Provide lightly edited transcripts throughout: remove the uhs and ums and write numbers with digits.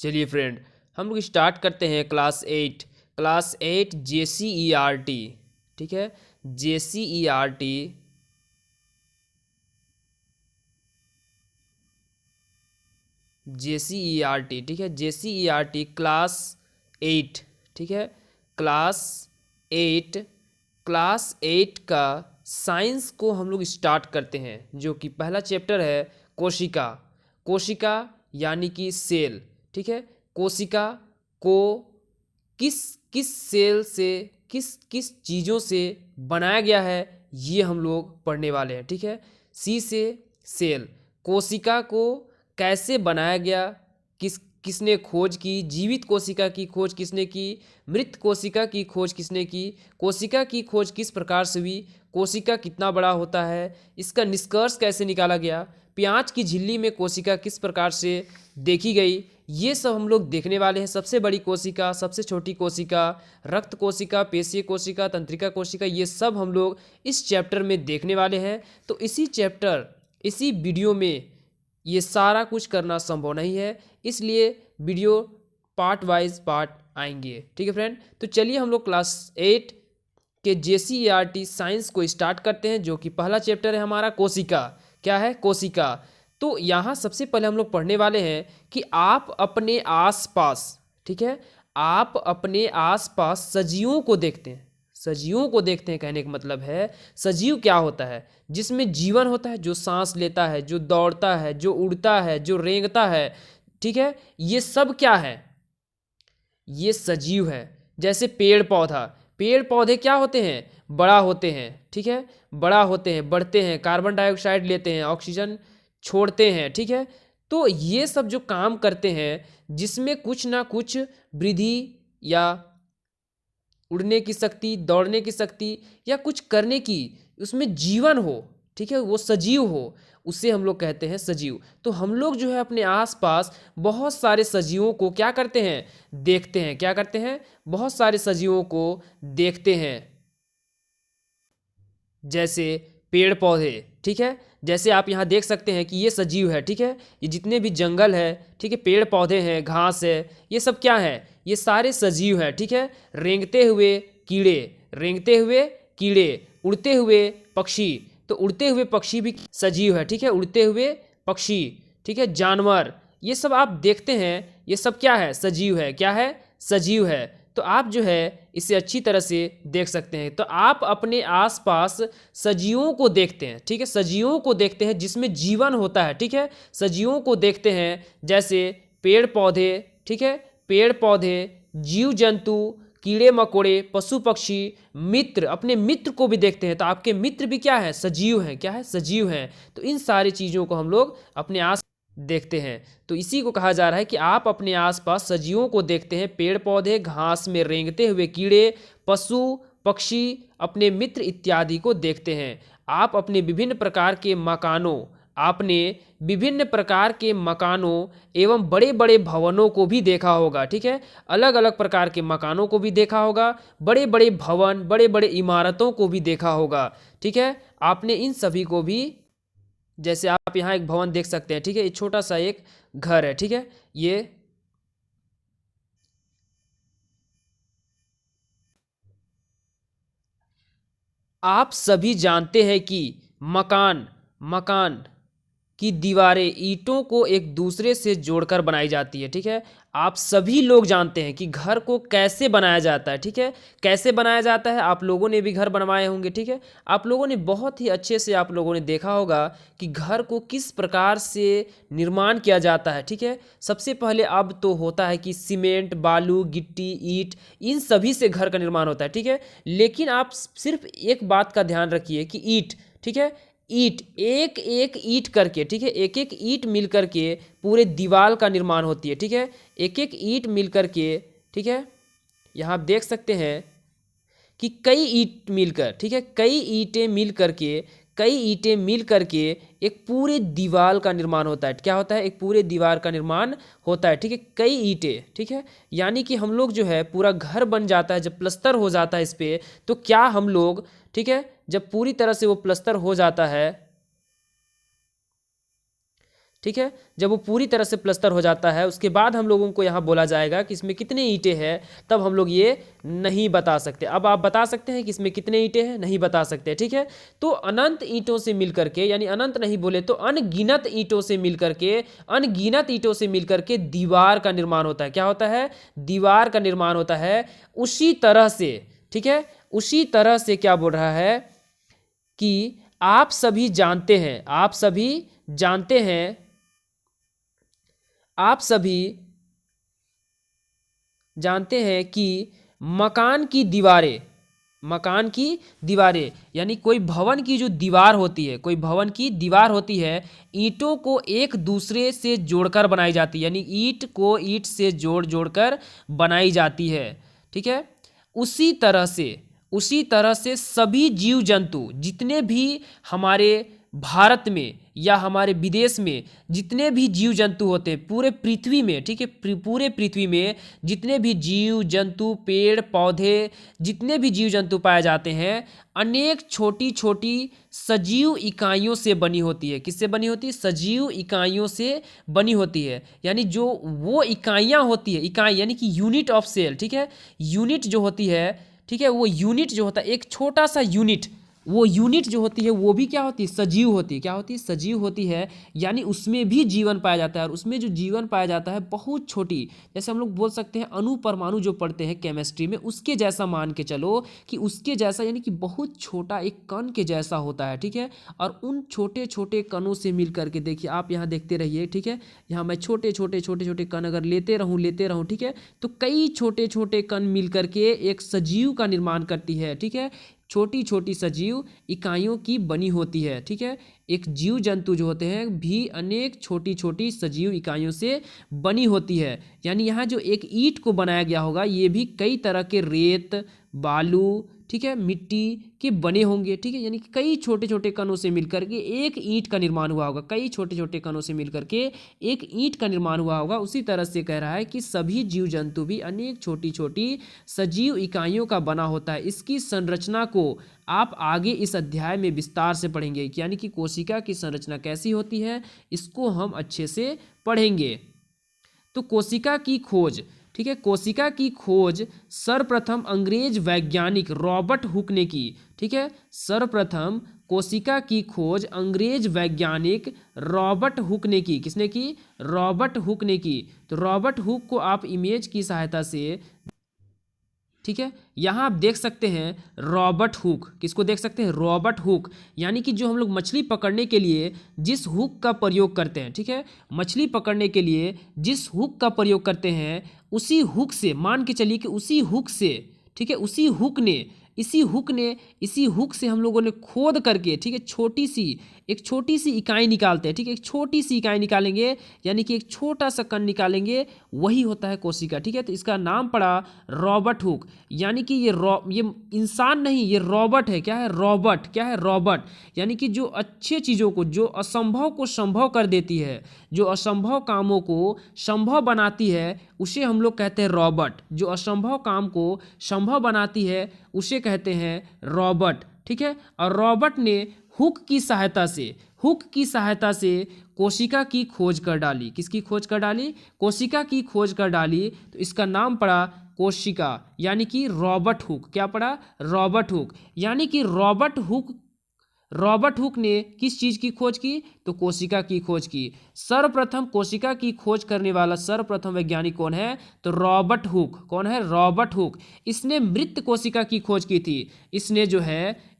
चलिए फ्रेंड, हम लोग स्टार्ट करते हैं क्लास 8 JCERT। ठीक है, JCERT JCERT ठीक है, JCERT क्लास 8। ठीक है, क्लास 8 क्लास 8 का साइंस को हम लोग स्टार्ट करते हैं, जो कि पहला चैप्टर है कोशिका। कोशिका यानी कि सेल। ठीक है, कोशिका को किस किस सेल से किस किस चीज़ों से बनाया गया है, ये हम लोग पढ़ने वाले हैं। ठीक है, सी से सेल। कोशिका को कैसे बनाया गया, किसने खोज की, जीवित कोशिका की खोज किसने की, मृत कोशिका की खोज किसने की, कोशिका की खोज किस प्रकार से हुई, कोशिका कितना बड़ा होता है, इसका निष्कर्ष कैसे निकाला गया, प्याज की झिल्ली में कोशिका किस प्रकार से देखी गई, ये सब हम लोग देखने वाले हैं। सबसे बड़ी कोशिका, सबसे छोटी कोशिका, रक्त कोशिका, पेशीय कोशिका, तंत्रिका कोशिका, ये सब हम लोग इस चैप्टर में देखने वाले हैं। तो इसी वीडियो में ये सारा कुछ करना संभव नहीं है, इसलिए वीडियो पार्ट वाइज पार्ट आएंगे। ठीक है फ्रेंड, तो चलिए हम लोग क्लास 8 के JCERT साइंस को स्टार्ट करते हैं, जो कि पहला चैप्टर है हमारा कोशिका। क्या है? कोशिका। तो यहाँ सबसे पहले हम लोग पढ़ने वाले हैं कि आप अपने आसपास, ठीक है, आप अपने आसपास सजीवों को देखते हैं। सजीवों को देखते हैं कहने का मतलब है, सजीव क्या होता है? जिसमें जीवन होता है, जो सांस लेता है, जो दौड़ता है, जो उड़ता है, जो रेंगता है। ठीक है, ये सब क्या है? ये सजीव है। जैसे पेड़ पौधे क्या होते हैं? बड़ा होते हैं। ठीक है, बड़ा होते हैं, बढ़ते हैं, कार्बन डाइऑक्साइड लेते हैं, ऑक्सीजन छोड़ते हैं। ठीक है, तो ये सब जो काम करते हैं, जिसमें कुछ ना कुछ वृद्धि या उड़ने की शक्ति, दौड़ने की शक्ति या कुछ करने की, उसमें जीवन हो, ठीक है, वो सजीव हो, उसे हम लोग कहते हैं सजीव। तो हम लोग जो है अपने आसपास बहुत सारे सजीवों को क्या करते हैं? देखते हैं। क्या करते हैं? बहुत सारे सजीवों को देखते हैं। जैसे पेड़ पौधे। ठीक है, जैसे आप यहाँ देख सकते हैं कि ये सजीव है। ठीक है, ये जितने भी जंगल है, ठीक है, पेड़ पौधे हैं, घास है, ये सब क्या है? ये सारे सजीव हैं। ठीक है, रेंगते हुए कीड़े, रेंगते हुए कीड़े, उड़ते हुए पक्षी, तो उड़ते हुए पक्षी भी सजीव है। ठीक है, उड़ते हुए पक्षी, ठीक है, जानवर, ये सब आप देखते हैं, ये सब क्या है? सजीव है। क्या है? सजीव है। तो आप जो है इसे अच्छी तरह से देख सकते हैं। तो आप अपने आसपास सजीवों को देखते हैं। ठीक है, सजीवों को देखते हैं जिसमें जीवन होता है। ठीक है, सजीवों को देखते हैं, जैसे पेड़ पौधे। ठीक है, पेड़ पौधे, जीव जंतु, कीड़े मकोड़े, पशु पक्षी, मित्र, अपने मित्र को भी देखते हैं। तो आपके मित्र भी क्या है? सजीव हैं। क्या है? सजीव हैं। तो इन सारी चीज़ों को हम लोग अपने आस देखते हैं। तो इसी को कहा जा रहा है कि आप अपने आसपास सजीवों को देखते हैं, पेड़ पौधे, घास में रेंगते हुए कीड़े, पशु पक्षी, अपने मित्र इत्यादि को देखते हैं। आप अपने विभिन्न प्रकार के मकानों, आपने विभिन्न प्रकार के मकानों एवं बड़े बड़े भवनों को भी देखा होगा। ठीक है, अलग अलग प्रकार के मकानों को भी देखा होगा, बड़े बड़े भवन, बड़े बड़े इमारतों को भी देखा होगा। ठीक है, आपने इन सभी को भी, जैसे आप यहाँ एक भवन देख सकते हैं। ठीक है, ये छोटा सा एक घर है। ठीक है, ये आप सभी जानते हैं कि मकान मकान की दीवारें ईंटों को एक दूसरे से जोड़कर बनाई जाती है। ठीक है, आप सभी लोग जानते हैं कि घर को कैसे बनाया जाता है। ठीक है, कैसे बनाया जाता है? आप लोगों ने भी घर बनवाए होंगे। ठीक है, आप लोगों ने बहुत ही अच्छे से आप लोगों ने देखा होगा कि घर को किस प्रकार से निर्माण किया जाता है। ठीक है, सबसे पहले अब तो होता है कि सीमेंट, बालू, गिट्टी, ईंट, इन सभी से घर का निर्माण होता है। ठीक है, लेकिन आप सिर्फ एक बात का ध्यान रखिए कि ईंट, ठीक है, ईंट, एक एक ईंट करके, ठीक है, एक एक ईंट मिल करके पूरे दीवार का निर्माण होती है। ठीक है, एक एक ईंट मिल करके, ठीक है, यहाँ आप देख सकते हैं कि कई ईंट मिलकर, ठीक है, कई ईंटें मिल करके एक पूरे दीवार का निर्माण होता है। क्या होता है? एक पूरे दीवार का निर्माण होता है। ठीक है, कई ईंटें। ठीक है, यानी कि हम लोग जो है पूरा घर बन जाता है, जब प्लस्तर हो जाता है इस पे, तो क्या हम लोग, ठीक है, जब पूरी तरह से वो प्लस्तर हो जाता है, ठीक है। जब वो पूरी तरह से प्लस्तर हो जाता है उसके बाद हम लोगों को यहाँ बोला जाएगा कि इसमें कितने ईंटें हैं, तब हम लोग ये नहीं बता सकते। अब आप बता सकते हैं कि इसमें कितने ईंटें हैं, नहीं बता सकते, ठीक है। तो अनंत ईंटों से मिलकर के, यानी अनंत नहीं बोले तो अनगिनत ईंटों से मिलकर के, अनगिनत ईंटों से मिलकर के दीवार का निर्माण होता है। क्या होता है? दीवार का निर्माण होता है। उसी तरह से, ठीक है, उसी तरह से क्या बोल रहा है कि आप सभी जानते हैं, आप सभी जानते हैं, आप सभी जानते हैं कि मकान की दीवारें, मकान की दीवारें यानी कोई भवन की जो दीवार होती है, कोई भवन की दीवार होती है, ईंटों को एक दूसरे से जोड़कर बनाई जाती है, यानी ईंट को ईंट से जोड़ जोड़कर बनाई जाती है, ठीक है। उसी तरह से सभी जीव जंतु जितने भी हमारे भारत में या हमारे विदेश में जितने भी जीव जंतु होते हैं पूरे पृथ्वी में, ठीक है, पूरे पृथ्वी में जितने भी जीव जंतु, पेड़ पौधे, जितने भी जीव जंतु पाए जाते हैं, अनेक छोटी छोटी सजीव इकाइयों से बनी होती है। किससे बनी होती है? सजीव इकाइयों से बनी होती है। यानी जो वो इकाइयाँ होती है, इकाई यानी कि यूनिट ऑफ सेल, ठीक है, यूनिट जो होती है, ठीक है, वो यूनिट जो होता है एक छोटा सा यूनिट, वो यूनिट जो होती है वो भी क्या होती है? सजीव होती है। क्या होती है? सजीव होती है। यानी उसमें भी जीवन पाया जाता है, और उसमें जो जीवन पाया जाता है बहुत छोटी, जैसे हम लोग बोल सकते हैं अणु परमाणु जो पढ़ते हैं केमिस्ट्री में, उसके जैसा मान के चलो कि उसके जैसा, यानी कि बहुत छोटा एक कण के जैसा होता है, ठीक है। और उन छोटे छोटे कणों से मिल करके देखिए, आप यहाँ देखते रहिए, ठीक है, यहाँ मैं छोटे छोटे कण अगर लेते रहूँ, ठीक है, तो कई छोटे छोटे कण मिल करके एक सजीव का निर्माण करती है, ठीक है। छोटी छोटी सजीव इकाइयों की बनी होती है, ठीक है। एक जीव जंतु जो होते हैं भी अनेक छोटी छोटी सजीव इकाइयों से बनी होती है। यानी यहाँ जो एक ईंट को बनाया गया होगा ये भी कई तरह के रेत, बालू, ठीक है, मिट्टी के बने होंगे, ठीक है। यानी कि कई छोटे छोटे कणों से मिलकर के एक ईंट का निर्माण हुआ होगा, कई छोटे छोटे कणों से मिलकर के एक ईंट का निर्माण हुआ होगा। उसी तरह से कह रहा है कि सभी जीव जंतु भी अनेक छोटी छोटी सजीव इकाइयों का बना होता है। इसकी संरचना को आप आगे इस अध्याय में विस्तार से पढ़ेंगे, यानी कि कोशिका की संरचना कैसी होती है इसको हम अच्छे से पढ़ेंगे। तो कोशिका की खोज, ठीक है, कोशिका की खोज सर्वप्रथम अंग्रेज वैज्ञानिक रॉबर्ट हुक ने की, ठीक है। सर्वप्रथम कोशिका की खोज अंग्रेज वैज्ञानिक रॉबर्ट हुक ने की। किसने की? रॉबर्ट हुक ने की। तो रॉबर्ट हुक को आप इमेज की सहायता से, ठीक है, यहाँ आप देख सकते हैं रॉबर्ट हुक। किसको देख सकते हैं? Robert Hooke. यानी कि जो हम लोग मछली पकड़ने के लिए जिस हुक का प्रयोग करते हैं, ठीक है, मछली पकड़ने के लिए जिस हुक का प्रयोग करते हैं उसी हुक से, मान के चलिए कि उसी हुक से, ठीक है, इसी हुक से हम लोगों ने खोद करके, ठीक है, एक छोटी सी इकाई निकालते हैं, ठीक है, एक छोटी सी इकाई निकालेंगे, यानी कि एक छोटा सा कण निकालेंगे, वही होता है कोशिका, ठीक है। तो इसका नाम पड़ा रॉबर्ट हुक। यानी कि ये इंसान नहीं, ये रॉबर्ट है। क्या है? रॉबर्ट। क्या है? रॉबर्ट। यानी कि जो अच्छे चीज़ों को, जो असंभव को संभव कर देती है, जो असंभव कामों को संभव बनाती है, उसे हम लोग कहते हैं रॉबर्ट। जो असंभव काम को संभव बनाती है उसे कहते हैं रॉबर्ट, ठीक है। और रॉबर्ट ने हुक की सहायता से कोशिका की खोज कर डाली। किसकी खोज कर डाली? कोशिका की खोज कर डाली। तो इसका नाम पड़ा कोशिका, यानी कि रॉबर्ट हुक। क्या पड़ा? Robert Hooke. यानी कि रॉबर्ट हुक ने किस चीज़ की खोज की? तो कोशिका की खोज की। सर्वप्रथम कोशिका की खोज करने वाला सर्वप्रथम वैज्ञानिक कौन है? तो रॉबर्ट हुक। कौन है? Robert Hooke. इसने मृत कोशिका की खोज की थी।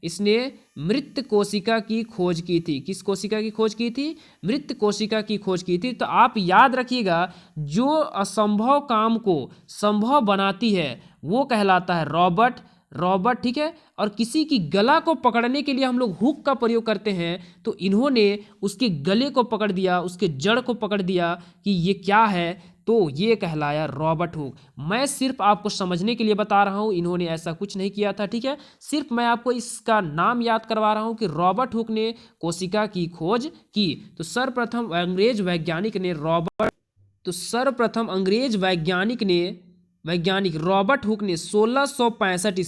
इसने मृत कोशिका की खोज की थी। किस कोशिका की खोज की थी? मृत कोशिका की खोज की थी। तो आप याद रखिएगा, जो असंभव काम को संभव बनाती है वो कहलाता है रॉबर्ट, ठीक है। और किसी की गला को पकड़ने के लिए हम लोग हुक का प्रयोग करते हैं, तो इन्होंने उसके गले को पकड़ दिया, उसके जड़ को पकड़ दिया कि ये क्या है, तो ये कहलाया रॉबर्ट हुक। मैं सिर्फ आपको समझने के लिए बता रहा हूँ, इन्होंने ऐसा कुछ नहीं किया था, ठीक है। सिर्फ मैं आपको इसका नाम याद करवा रहा हूँ कि रॉबर्ट हुक ने कोशिका की खोज की। तो सर्वप्रथम अंग्रेज वैज्ञानिक रॉबर्ट हुक ने 1665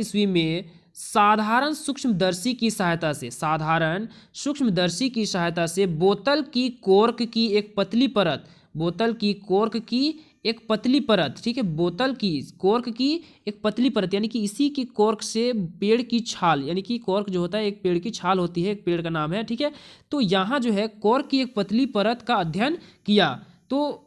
ईस्वी में साधारण सूक्ष्मदर्शी की सहायता से, साधारण सूक्ष्मदर्शी की सहायता से बोतल की कोर्क की एक पतली परत, बोतल की कोर्क की एक पतली परत, ठीक है, बोतल की कोर्क की एक पतली परत, यानी कि इसी की कोर्क से पेड़ की छाल, यानी कि कोर्क जो होता है एक पेड़ की छाल होती है, एक पेड़ का नाम है, ठीक है। तो यहाँ जो है कोर्क की एक पतली परत का अध्ययन किया। तो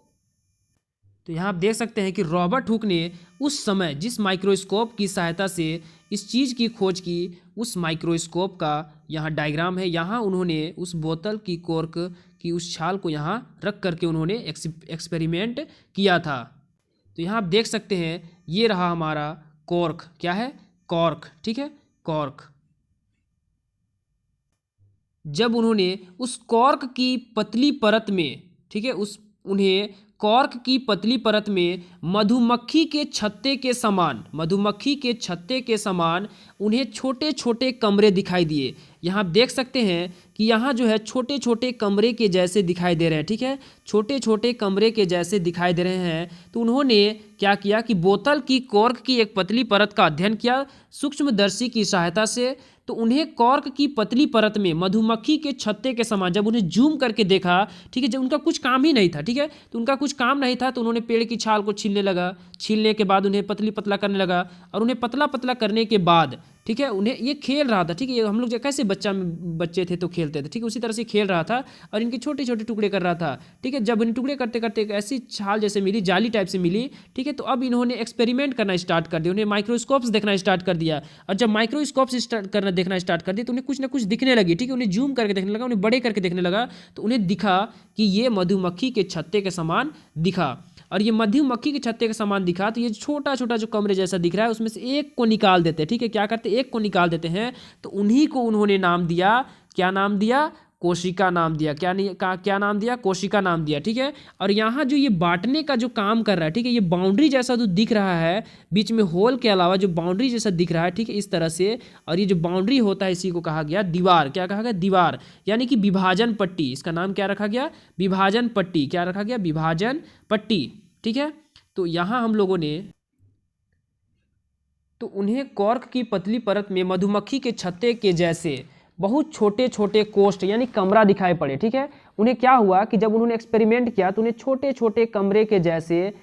यहाँ आप देख सकते हैं कि रॉबर्ट हुक ने उस समय जिस माइक्रोस्कोप की सहायता से इस चीज़ की खोज की, उस माइक्रोस्कोप का यहाँ डायग्राम है। यहाँ उन्होंने उस बोतल की कोर्क की उस छाल को यहाँ रख करके उन्होंने एक्सपेरिमेंट किया था। तो यहाँ आप देख सकते हैं ये रहा हमारा कॉर्क, क्या है, कॉर्क, ठीक है, कॉर्क। जब उन्होंने उस कॉर्क की पतली परत में, ठीक है, उन्हें कॉर्क की पतली परत में मधुमक्खी के छत्ते के समान, मधुमक्खी के छत्ते के समान उन्हें छोटे छोटे कमरे दिखाई दिए। यहाँ आप देख सकते हैं कि यहाँ जो है छोटे छोटे कमरे के जैसे दिखाई दे रहे हैं, ठीक है, छोटे छोटे कमरे के जैसे दिखाई दे रहे हैं। तो उन्होंने क्या किया कि बोतल की कॉर्क की एक पतली परत का अध्ययन किया सूक्ष्मदर्शी की सहायता से। तो उन्हें कॉर्क की पतली परत में मधुमक्खी के छत्ते के समान जब उन्हें जूम करके देखा, ठीक है, जब उनका कुछ काम ही नहीं था, ठीक है, तो उनका कुछ काम नहीं था, तो उन्होंने पेड़ की छाल को छीलने लगा, छीलने के बाद उन्हें पतली पतला करने लगा, और उन्हें पतला पतला करने के बाद, ठीक है, उन्हें ये खेल रहा था, ठीक है, ये हम लोग कैसे बच्चे थे तो खेलते थे, ठीक है, उसी तरह से खेल रहा था और इनके छोटे छोटे टुकड़े कर रहा था, ठीक है। जब इन टुकड़े करते करते एक ऐसी छाल जैसे मिली, जाली टाइप से मिली, ठीक है, तो अब इन्होंने एक्सपेरिमेंट करना स्टार्ट कर दिया, उन्हें माइक्रोस्कोप्स देखना स्टार्ट कर दिया, और जब माइक्रोस्कोप्स देखना स्टार्ट कर दिया तो उन्हें कुछ ना कुछ दिखने लगी, ठीक है, उन्हें जूम करके देखने लगा, उन्हें बड़े करके देखने लगा, तो उन्हें दिखा कि ये मधुमक्खी के छत्ते के समान दिखा। और ये मधुमक्खी के छत्ते के समान दिखा, तो ये छोटा छोटा जो कमरे जैसा दिख रहा है उसमें से एक को निकाल देते हैं, ठीक है, क्या करते हैं, एक को निकाल देते हैं। तो उन्हीं को उन्होंने नाम दिया, क्या नाम दिया, कोशिका नाम दिया, क्या नाम दिया, कोशिका नाम दिया, ठीक है। और यहाँ जो ये बांटने का जो काम कर रहा है, ठीक है, ये बाउंड्री जैसा जो दिख रहा है, बीच में होल के अलावा जो बाउंड्री जैसा दिख रहा है, ठीक है, इस तरह से, और ये जो बाउंड्री होता है इसी को कहा गया दीवार, क्या कहा गया, दीवार, यानी कि विभाजन पट्टी, इसका नाम क्या रखा गया, विभाजन पट्टी, क्या रखा गया, विभाजन पट्टी, ठीक है। तो यहाँ हम लोगों ने, तो उन्हें कॉर्क की पतली परत में मधुमक्खी के छत्ते के जैसे बहुत छोटे छोटे कोष्ठ यानी कमरा दिखाई पड़े, ठीक है। उन्हें क्या हुआ कि जब उन्होंने एक्सपेरिमेंट किया तो उन्हें छोटे छोटे कमरे के जैसे,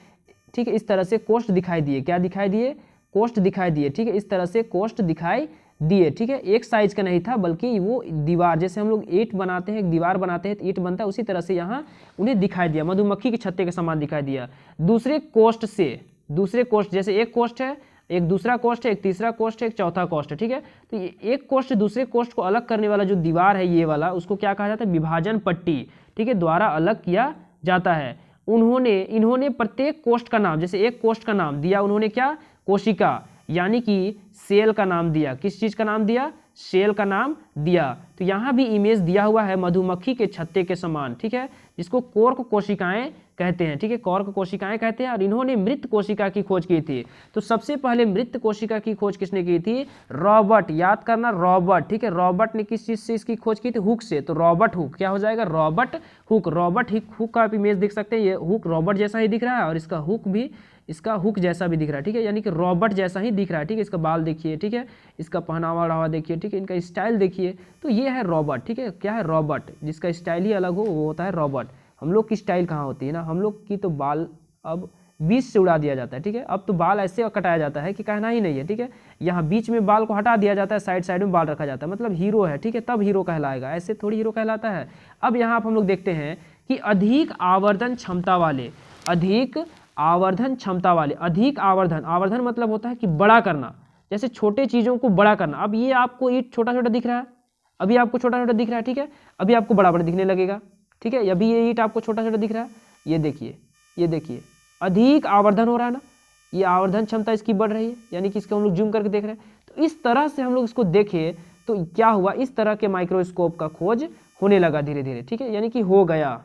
ठीक है, इस तरह से कोष्ठ दिखाई दिए, क्या दिखाई दिए, कोष्ठ दिखाई दिए, ठीक है, इस तरह से कोष्ठ दिखाई दिए, ठीक है। एक साइज का नहीं था बल्कि वो दीवार, जैसे हम लोग ईंट बनाते हैं, एक दीवार बनाते हैं तो ईंट बनता है, उसी तरह से यहाँ उन्हें दिखाई दिया, मधुमक्खी के छत्ते के समान दिखाई दिया। दूसरे कोष्ठ से, दूसरे कोष्ठ, जैसे एक कोष्ठ है, एक दूसरा कोष्ठ है, एक तीसरा कोष्ठ है, एक चौथा कोष्ठ है, ठीक है। तो ये एक कोष्ठ दूसरे कोष्ठ को अलग करने वाला जो दीवार है ये वाला, उसको क्या कहा जाता है, विभाजन पट्टी, ठीक है, द्वारा अलग किया जाता है। इन्होंने प्रत्येक कोष्ठ का नाम, जैसे एक कोष्ठ का नाम दिया उन्होंने क्या, कोशिका, यानी कि सेल का नाम दिया, किस चीज का नाम दिया, सेल का नाम दिया। तो यहाँ भी इमेज दिया हुआ है मधुमक्खी के छत्ते के समान, ठीक है, जिसको कॉर्क कोशिकाएं कहते हैं, ठीक है, कॉर्क कोशिकाएं कहते हैं। और इन्होंने मृत कोशिका की खोज की थी। तो सबसे पहले मृत कोशिका की खोज किसने की थी, रॉबर्ट, याद करना रॉबर्ट, ठीक है, रॉबर्ट ने किस चीज से इसकी खोज की थी, हुक से। तो रॉबर्ट हुक, क्या हो जाएगा, रॉबर्ट हुक। रॉबर्ट हुक का आप इमेज देख सकते हैं, ये हुक रॉबर्ट जैसा ही दिख रहा है और इसका हुक भी, इसका हुक जैसा भी दिख रहा है, ठीक है, यानी कि रॉबर्ट जैसा ही दिख रहा है, ठीक है। इसका बाल देखिए, ठीक है, इसका पहनावा ओढ़ावा देखिए, ठीक है, इनका स्टाइल देखिए। तो ये है रॉबर्ट, ठीक है, क्या है, रॉबर्ट, जिसका स्टाइल ही अलग हो वो होता है रॉबर्ट। हम लोग की स्टाइल कहाँ होती है ना, हम लोग की तो बाल अब बीच से उड़ा दिया जाता है, ठीक है। अब तो बाल ऐसे कटाया जाता है कि कहना ही नहीं है, ठीक है। यहाँ बीच में बाल को हटा दिया जाता है, साइड साइड में बाल रखा जाता है, मतलब हीरो है, ठीक है, तब हीरो कहलाएगा, ऐसे थोड़ी हीरो कहलाता है। अब यहाँ आप हम लोग देखते हैं कि अधिक आवर्धन क्षमता वाले, अधिक आवर्धन क्षमता वाले, अधिक आवर्धन, आवर्धन मतलब होता है कि बड़ा करना, जैसे छोटे चीज़ों को बड़ा करना। अब ये आपको ईंट छोटा छोटा दिख रहा है, अभी आपको छोटा छोटा दिख रहा है, ठीक है, अभी आपको बड़ा बड़ा दिखने लगेगा, ठीक है। अभी ये ईंट आपको छोटा छोटा दिख रहा है, ये देखिए, ये देखिए, अधिक आवर्धन हो रहा है ना, ये आवर्धन क्षमता इसकी बढ़ रही है, यानी कि इसको हम लोग जूम करके देख रहे हैं। तो इस तरह से हम लोग इसको देखें तो क्या हुआ, इस तरह के माइक्रोस्कोप का खोज होने लगा धीरे धीरे, ठीक है, यानी कि हो गया।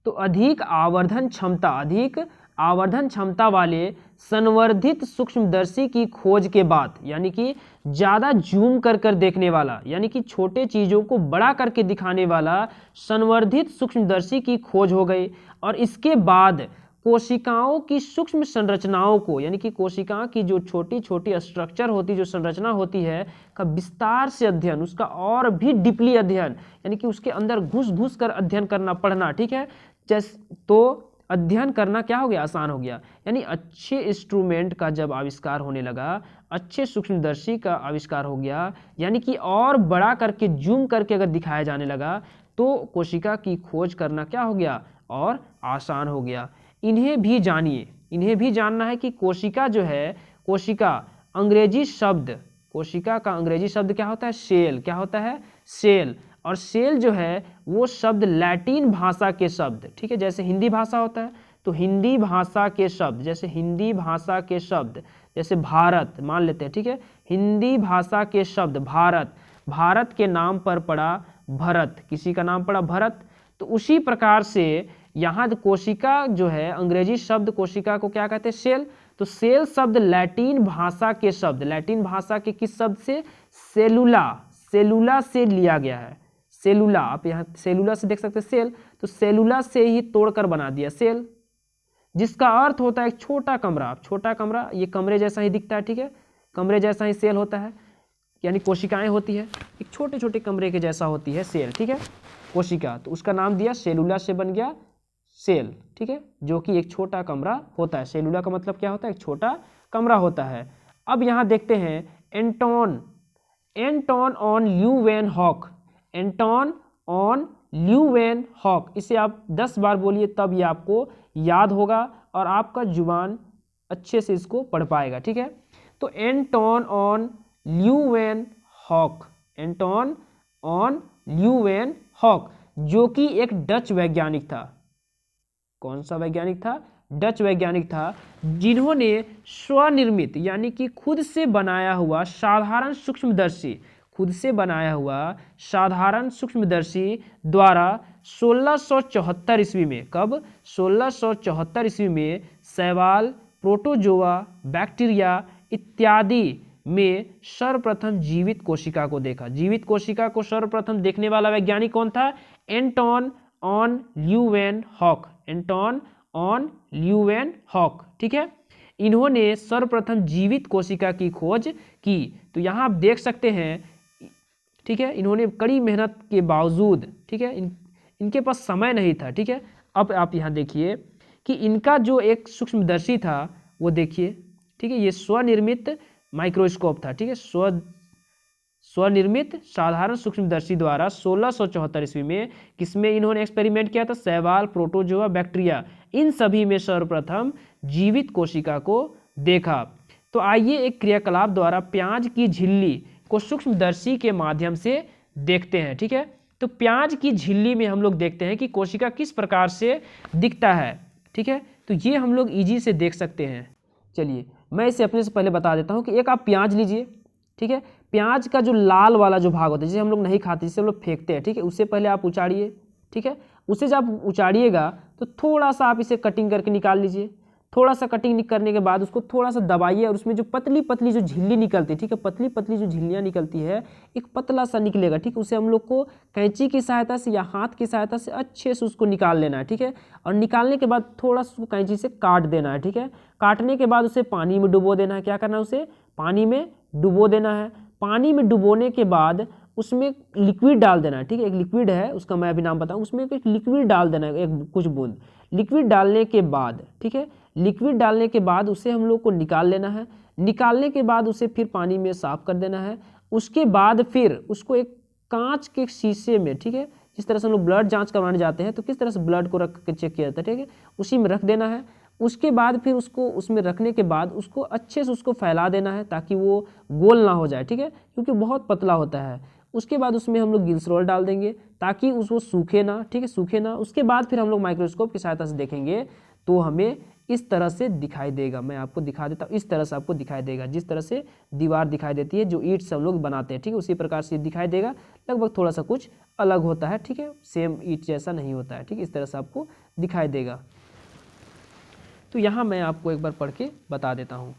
तो अधिक आवर्धन क्षमता, अधिक आवर्धन क्षमता वाले संवर्धित सूक्ष्मदर्शी की खोज के बाद, यानी कि ज़्यादा जूम कर कर देखने वाला, यानी कि छोटे चीज़ों को बड़ा करके दिखाने वाला संवर्धित सूक्ष्मदर्शी की खोज हो गई। और इसके बाद कोशिकाओं की सूक्ष्म संरचनाओं को, यानी कि कोशिका की जो छोटी छोटी स्ट्रक्चर होती, जो संरचना होती है, का विस्तार से अध्ययन, उसका और भी डीपली अध्ययन, यानी कि उसके अंदर घुस घुस कर अध्ययन करना, पढ़ना, ठीक है। तो अध्ययन करना क्या हो गया, आसान हो गया। यानी अच्छे इंस्ट्रूमेंट का जब आविष्कार होने लगा, अच्छे सूक्ष्मदर्शी का आविष्कार हो गया, यानी कि और बड़ा करके जूम करके अगर दिखाया जाने लगा, तो कोशिका की खोज करना क्या हो गया, और आसान हो गया। इन्हें भी जानिए, इन्हें भी जानना है कि कोशिका जो है, कोशिका अंग्रेजी शब्द, कोशिका का अंग्रेजी शब्द क्या होता है, सेल। क्या होता है, सेल। और सेल जो है वो शब्द लैटिन भाषा के शब्द, ठीक है, जैसे हिंदी भाषा होता है तो हिंदी भाषा के शब्द, जैसे हिंदी भाषा के शब्द, जैसे भारत मान लेते हैं, ठीक है, हिंदी भाषा के शब्द भारत, भारत के नाम पर पड़ा भरत, किसी का नाम पड़ा भरत। तो उसी प्रकार से यहाँ कोशिका जो है, अंग्रेजी शब्द कोशिका को क्या कहते हैं, सेल। तो सेल शब्द लैटिन भाषा के शब्द, लैटिन भाषा के किस शब्द से, सेलुला, सेलुला से लिया गया है। सेलुला, आप यहाँ सेलुला से देख सकते हैं सेल, तो सेलुला से ही तोड़कर बना दिया सेल, जिसका अर्थ होता है एक छोटा कमरा। छोटा कमरा, ये कमरे जैसा ही दिखता है, ठीक है, कमरे जैसा ही सेल होता है, यानी कोशिकाएं होती है, एक छोटे छोटे कमरे के जैसा होती है सेल, ठीक है, कोशिका। तो उसका नाम दिया सेलुला, से बन गया सेल, ठीक है, जो कि एक छोटा कमरा होता है। सेलुला का मतलब क्या होता है, एक छोटा कमरा होता है। अब यहाँ देखते हैं Anton, Anton on Leeuwenhoek, Anton on Leeuwenhoek, इसे आप 10 बार बोलिए तब ये आपको याद होगा और आपका जुबान अच्छे से इसको पढ़ पाएगा, ठीक है। तो Anton on Leeuwenhoek, Anton on Leeuwenhoek, जो कि एक डच वैज्ञानिक था। कौन सा वैज्ञानिक था, डच वैज्ञानिक था, जिन्होंने स्वनिर्मित यानी कि खुद से बनाया हुआ साधारण सूक्ष्मदर्शी, खुद से बनाया हुआ साधारण सूक्ष्मदर्शी द्वारा 1674 ईस्वी में, कब, 1674 ईस्वी में शैवाल, प्रोटोजोआ, बैक्टीरिया इत्यादि में सर्वप्रथम जीवित कोशिका को देखा। जीवित कोशिका को सर्वप्रथम देखने वाला वैज्ञानिक कौन था, Anton on Leeuwenhoek, Anton on Leeuwenhoek, ठीक है। इन्होंने सर्वप्रथम जीवित कोशिका की खोज की। तो यहाँ आप देख सकते हैं, ठीक है, इन्होंने कड़ी मेहनत के बावजूद, ठीक है, इनके पास समय नहीं था, ठीक है। अब आप यहाँ देखिए कि इनका जो एक सूक्ष्मदर्शी था वो देखिए, ठीक है, ये स्वनिर्मित माइक्रोस्कोप था, ठीक है, स्वनिर्मित साधारण सूक्ष्मदर्शी द्वारा 1674 ईस्वी में किसमें इन्होंने एक्सपेरिमेंट किया था, शैवाल, प्रोटोजोआ, बैक्टीरिया, इन सभी में सर्वप्रथम जीवित कोशिका को देखा। तो आइए एक क्रियाकलाप द्वारा प्याज की झिल्ली को सूक्ष्मदर्शी के माध्यम से देखते हैं, ठीक है। तो प्याज की झिल्ली में हम लोग देखते हैं कि कोशिका किस प्रकार से दिखता है, ठीक है। तो ये हम लोग इजी से देख सकते हैं। चलिए मैं इसे अपने से पहले बता देता हूँ कि एक आप प्याज लीजिए, ठीक है, प्याज का जो लाल वाला जो भाग होता है, जिसे हम लोग नहीं खाते, जिसे हम लोग फेंकते हैं, ठीक है, उससे पहले आप उचाड़िए, ठीक है। उसे जब आप उचाड़िएगा तो थोड़ा सा आप इसे कटिंग करके निकाल लीजिए। थोड़ा सा कटिंग करने के बाद उसको थोड़ा सा दबाइए और उसमें जो पतली पतली जो झिल्ली निकलती है, ठीक है, पतली पतली जो झिल्लियाँ निकलती है, एक पतला सा निकलेगा, ठीक है, उसे हम लोग को कैंची की सहायता से या हाथ की सहायता से अच्छे से उसको निकाल लेना है, ठीक है। और निकालने के बाद थोड़ा सा उसको कैंची से काट देना है, ठीक है। काटने के बाद उसे पानी में डुबो देना है। क्या करना है, उसे पानी में डुबो देना है। पानी में डुबोने के बाद उसमें लिक्विड डाल देना है, ठीक है, एक लिक्विड है उसका मैं अभी नाम बताऊँ, उसमें एक लिक्विड डाल देना है, एक कुछ बूंद लिक्विड डालने के बाद, ठीक है, लिक्विड डालने के बाद उसे हम लोग को निकाल लेना है। निकालने के बाद उसे फिर पानी में साफ कर देना है। उसके बाद फिर उसको एक कांच के शीशे में, ठीक है, जिस तरह से हम लोग ब्लड जांच करवाने जाते हैं तो किस तरह से ब्लड को रख के चेक किया जाता है, ठीक है, उसी में रख देना है। उसके बाद फिर उसको उसमें रखने के बाद उसको अच्छे से उसको फैला देना है ताकि वो गोल ना हो जाए, ठीक है, क्योंकि बहुत पतला होता है। उसके बाद उसमें हम लोग ग्लिसरॉल डाल देंगे ताकि उसको सूखे ना, ठीक है, सूखे ना। उसके बाद फिर हम लोग माइक्रोस्कोप की सहायता से देखेंगे तो हमें इस तरह से दिखाई देगा। मैं आपको दिखा देता हूँ, इस तरह से आपको दिखाई देगा, जिस तरह से दीवार दिखाई देती है जो ईंट से हम लोग बनाते हैं, ठीक है, उसी प्रकार से दिखाई देगा। लगभग थोड़ा सा कुछ अलग होता है, ठीक है, सेम ईंट जैसा नहीं होता है, ठीक है, इस तरह से आपको दिखाई देगा। तो यहाँ मैं आपको एक बार पढ़ के बता देता हूँ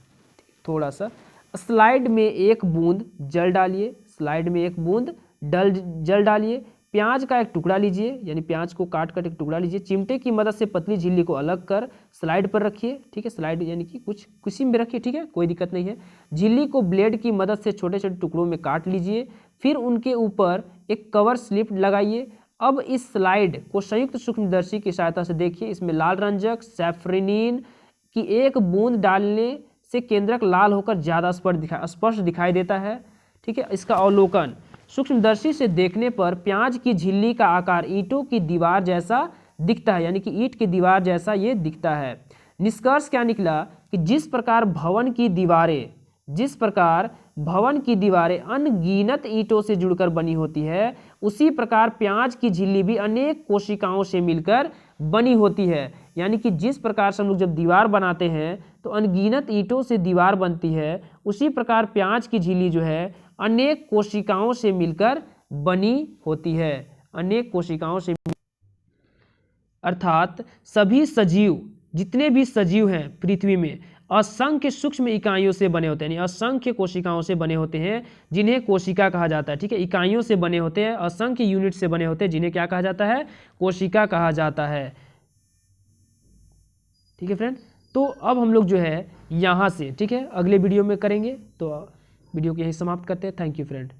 थोड़ा सा। स्लाइड में एक बूंद जल डालिए, स्लाइड में एक बूंद जल डालिए, प्याज का एक टुकड़ा लीजिए, यानी प्याज को काट कर एक टुकड़ा लीजिए, चिमटे की मदद से पतली झिल्ली को अलग कर स्लाइड पर रखिए, ठीक है, स्लाइड यानी कि कुछ किसी में रखिए, ठीक है, कोई दिक्कत नहीं है। झिल्ली को ब्लेड की मदद से छोटे छोटे टुकड़ों में काट लीजिए, फिर उनके ऊपर एक कवर स्लिप लगाइए। अब इस स्लाइड को संयुक्त सूक्ष्मदर्शी की सहायता से देखिए, इसमें लाल रंजक सैफरिनीन की एक बूंद डालने से केंद्रक लाल होकर ज़्यादा स्पष्ट दिखाई देता है, ठीक है। इसका अवलोकन, सूक्ष्मदर्शी से देखने पर प्याज की झिल्ली का आकार ईंटों की दीवार जैसा दिखता है, यानी कि ईंट की दीवार जैसा ये दिखता है। निष्कर्ष क्या निकला कि जिस प्रकार भवन की दीवारें अनगिनत ईंटों से जुड़कर बनी होती है, उसी प्रकार प्याज की झिल्ली भी अनेक कोशिकाओं से मिलकर बनी होती है। यानी कि जिस प्रकार से हम लोग जब दीवार बनाते हैं तो अनगिनत ईंटों से दीवार बनती है, उसी प्रकार प्याज की झिल्ली जो है अनेक कोशिकाओं से मिलकर बनी होती है, अनेक कोशिकाओं से। अर्थात सभी सजीव, जितने भी सजीव हैं पृथ्वी में, असंख्य सूक्ष्म इकाइयों से बने होते हैं, यानी असंख्य कोशिकाओं से बने होते हैं, जिन्हें कोशिका कहा जाता है, ठीक है। इकाइयों से बने होते हैं, असंख्य यूनिट से बने होते हैं, जिन्हें क्या कहा जाता है, कोशिका कहा जाता है, ठीक है फ्रेंड। तो अब हम लोग जो है यहाँ से, ठीक है, अगले वीडियो में करेंगे। तो वीडियो को यहीं समाप्त करते हैं। Thank you friend.